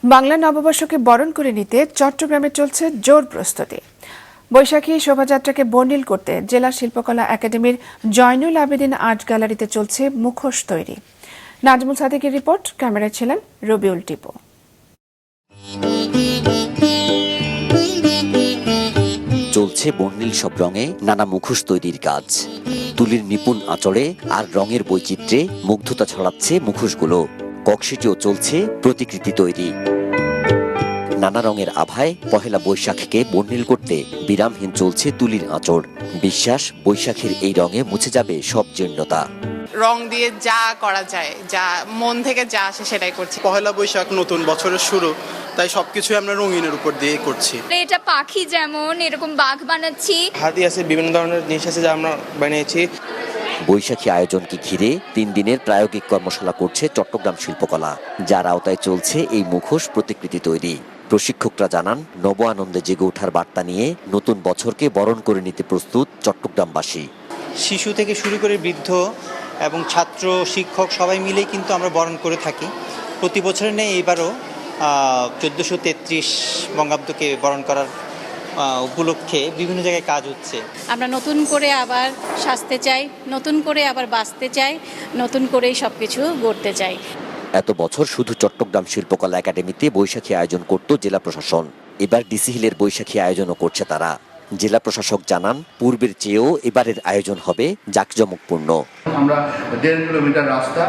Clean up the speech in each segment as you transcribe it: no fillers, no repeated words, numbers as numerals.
বাংলা নববর্ষকে বরণ করে নিতে চট্টগ্রামে চলছে জোর প্রস্তুতি। বৈশাখী শোভাযাত্রাকে বর্ণিল করতে জেলা শিল্পকলা একাডেমির জয়নুল আবেদিন আর্ট গ্যালারিতে চলছে মুখোশ তৈরি। নাজমুল সাদিকের রিপোর্ট, ক্যামেরায় ছিলেন রবিউল টিপু। চলছে বর্ণিল সব রঙে নানা মুখোশ তৈরির কাজ। তুলির নিপুণ আঁচড়ে আর রঙের বৈচিত্র্যে মুগ্ধতা ছড়াচ্ছে মুখোশগুলো। ককশিটেও চলছে প্রতিকৃতি তৈরি। নানা রঙের আভায় পহেলা বৈশাখকে বর্ণিল করতে বিরামহীন চলছে তুলির আঁচড়। বিশ্বাস, বৈশাখের এই রঙে মুছে যাবে সব জীর্ণতা। রং দিয়ে যা করা যায়, যা মন থেকে যা আসে সেটাই করছি। পহেলা বৈশাখ নতুন বছরের শুরু, তাই সবকিছু আমরা রঙিনের উপর দিয়ে করছি। এটা পাখি, যেমন এরকম বাঘ বানাচ্ছি। হাতি আছে, বিভিন্ন ধরনের জিনিস আছে যা আমরা বানিয়েছি। বৈশাখী আয়োজনকে ঘিরে 3 দিনের প্রায়োগিক কর্মশালা করছে চট্টগ্রাম শিল্পকলা, যার আওতায় চলছে এই মুখোশ প্রতিকৃতি তৈরি। প্রশিক্ষকরা জানান, নব আনন্দে জেগে ওঠার বার্তা নিয়ে নতুন বছরকে বরণ করে নিতে প্রস্তুত চট্টগ্রামবাসী। শিশু থেকে শুরু করে বৃদ্ধ এবং ছাত্র, শিক্ষক সবাই মিলেই কিন্তু আমরা বরণ করে থাকি। প্রতি বছরের নেই এবারও 1433 বঙ্গাব্দকে বরণ করার উপলক্ষে বিভিন্ন জায়গায় কাজ হচ্ছে। আমরা নতুন করে আবার সাজতে চাই, নতুন করে আবার বাঁচতে চাই, নতুন করেই সব কিছু গড়তে চাই। এত বছর শুধু চট্টগ্রাম শিল্পকলা একাডেমিতে বৈশাখী আয়োজন করত জেলা প্রশাসন। এবার ডিসি হিলের বৈশাখী আয়োজনও করছে তারা। জেলা প্রশাসক জানান, পূর্বের চেয়েও এবারের আয়োজন হবে জাঁকজমকপূর্ণ। আমরা 1.5 কিলোমিটার রাস্তা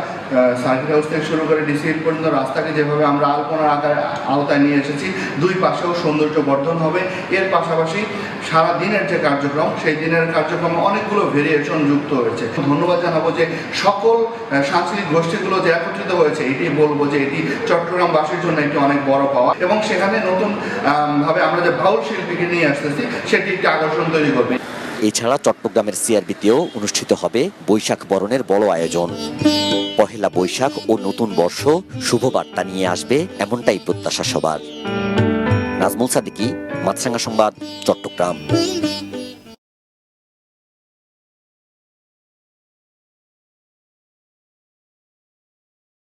সার্কিট হাউস থেকে শুরু করে ডিসি হিল পর্যন্ত রাস্তাকে যেভাবে আমরা আলপনার আওতায় নিয়ে এসেছি, দুই পাশেও সৌন্দর্য বর্ধন হবে। এর পাশাপাশি সারা দিনের যে কার্যক্রম, সেই দিনের কার্যক্রমে অনেকগুলো ভেরিয়েশন যুক্ত হয়েছে। ধন্যবাদ জানাবো যে সকল সাংস্কৃতিক গোষ্ঠীগুলো যে একত্রিত হয়েছে, এটি বলবো যে এটি চট্টগ্রামবাসীর জন্য একটি অনেক বড় পাওয়া, এবং সেখানে নতুন ভাবে আমরা যে বাউল শিল্পীকে নিয়ে আসতেছি সেটি একটি আকর্ষণ তৈরি করবে। এছাড়া চট্টগ্রামের সিআরবিতেও অনুষ্ঠিত হবে বৈশাখ বরণের বড় আয়োজন। পহেলা বৈশাখ ও নতুন বর্ষ শুভ বার্তা নিয়ে আসবে, এমনটাই প্রত্যাশা সবার। নাজমুল সাদিকি, মাছরাঙা সংবাদ, চট্টগ্রাম।